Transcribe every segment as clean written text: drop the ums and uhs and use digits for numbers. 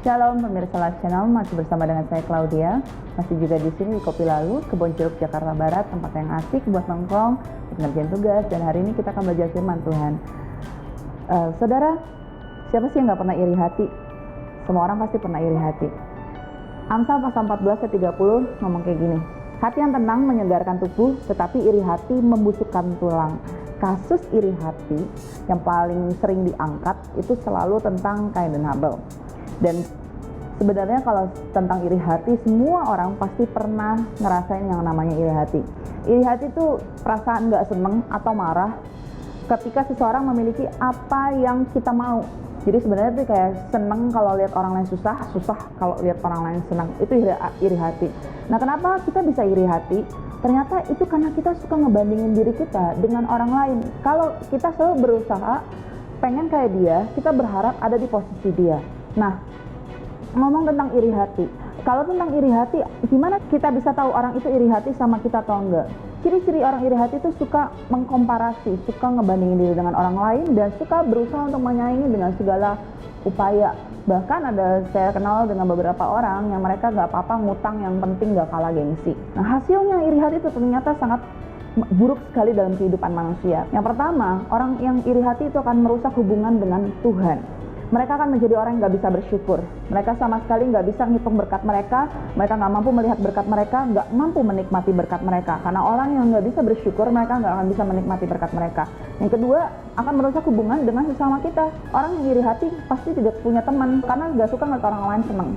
Shalom pemirsa Live Channel, masih bersama dengan saya Claudia. Masih juga di sini di Kopi Lalu, Kebon Jeruk, Jakarta Barat, tempat yang asik buat nongkrong, ngerjain tugas. Dan hari ini kita akan belajar firman Tuhan. Saudara, siapa sih yang gak pernah iri hati? Semua orang pasti pernah iri hati. Amsal pasal 14 ayat 30 ngomong kayak gini. Hati yang tenang menyegarkan tubuh, tetapi iri hati membusukkan tulang. Kasus iri hati yang paling sering diangkat itu selalu tentang Kain dan Habel. Dan sebenarnya kalau tentang iri hati, semua orang pasti pernah ngerasain yang namanya iri hati. Iri hati itu perasaan gak seneng atau marah ketika seseorang memiliki apa yang kita mau. Jadi sebenarnya itu kayak seneng kalau lihat orang lain susah, susah kalau lihat orang lain senang. Itu iri hati. Nah, kenapa kita bisa iri hati? Ternyata itu karena kita suka ngebandingin diri kita dengan orang lain. Kalau kita selalu berusaha pengen kayak dia, kita berharap ada di posisi dia. Nah, ngomong tentang iri hati. Kalau tentang iri hati, gimana kita bisa tahu orang itu iri hati sama kita atau enggak? Ciri-ciri orang iri hati itu suka mengkomparasi, suka ngebandingin diri dengan orang lain, dan suka berusaha untuk menyaingi dengan segala upaya. Bahkan saya kenal dengan beberapa orang yang mereka gak apa-apa ngutang, yang penting gak kalah gengsi. Nah, hasilnya iri hati itu ternyata sangat buruk sekali dalam kehidupan manusia. Yang pertama, orang yang iri hati itu akan merusak hubungan dengan Tuhan. Mereka akan menjadi orang yang gak bisa bersyukur. Mereka sama sekali gak bisa ngitung berkat mereka. Mereka gak mampu melihat berkat mereka, gak mampu menikmati berkat mereka. Karena orang yang gak bisa bersyukur, mereka gak akan bisa menikmati berkat mereka. Yang kedua, akan merusak hubungan dengan sesama kita. Orang yang iri hati pasti tidak punya teman, karena gak suka ngeliat orang lain senang.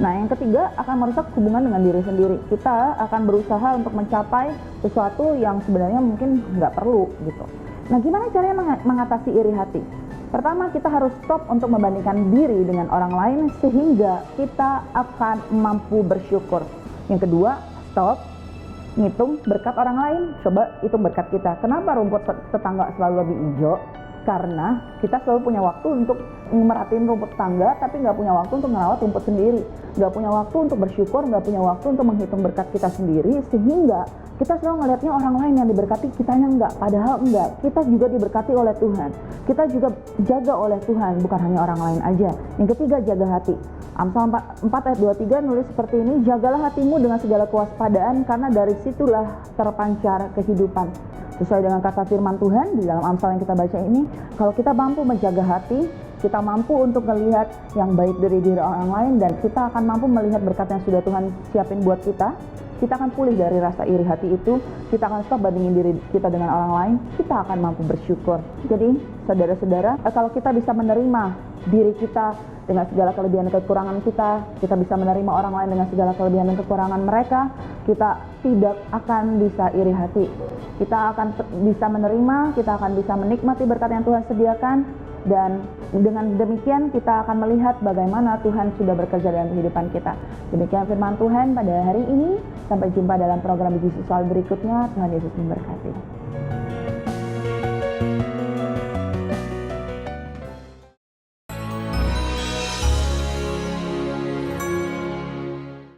Nah, yang ketiga, akan merusak hubungan dengan diri sendiri. Kita akan berusaha untuk mencapai sesuatu yang sebenarnya mungkin gak perlu gitu. Nah, gimana caranya mengatasi iri hati? Pertama, kita harus stop untuk membandingkan diri dengan orang lain sehingga kita akan mampu bersyukur. Yang kedua, stop ngitung berkat orang lain, coba hitung berkat kita. Kenapa rumput tetangga selalu lebih hijau? Karena kita selalu punya waktu untuk merhatiin rumput tetangga, tapi nggak punya waktu untuk merawat rumput sendiri. Nggak punya waktu untuk bersyukur, nggak punya waktu untuk menghitung berkat kita sendiri, sehingga kita selalu melihatnya orang lain yang diberkati, kitanya enggak. Padahal enggak, kita juga diberkati oleh Tuhan. Kita juga jaga oleh Tuhan, bukan hanya orang lain aja. Yang ketiga, jaga hati. Amsal 4 ayat 23 nulis seperti ini, jagalah hatimu dengan segala kewaspadaan, karena dari situlah terpancar kehidupan. Sesuai dengan kata firman Tuhan di dalam Amsal yang kita baca ini, kalau kita mampu menjaga hati, kita mampu untuk melihat yang baik dari diri orang lain, dan kita akan mampu melihat berkat yang sudah Tuhan siapin buat kita. Kita akan pulih dari rasa iri hati itu, kita akan stop bandingin diri kita dengan orang lain, kita akan mampu bersyukur. Jadi, saudara-saudara, kalau kita bisa menerima diri kita dengan segala kelebihan dan kekurangan kita bisa menerima orang lain dengan segala kelebihan dan kekurangan mereka, kita tidak akan bisa iri hati. Kita akan bisa menerima, kita akan bisa menikmati berkat yang Tuhan sediakan, dan dengan demikian kita akan melihat bagaimana Tuhan sudah bekerja dalam kehidupan kita. Demikian firman Tuhan pada hari ini. Sampai jumpa dalam program Yesus Soal berikutnya. Tuhan Yesus memberkati.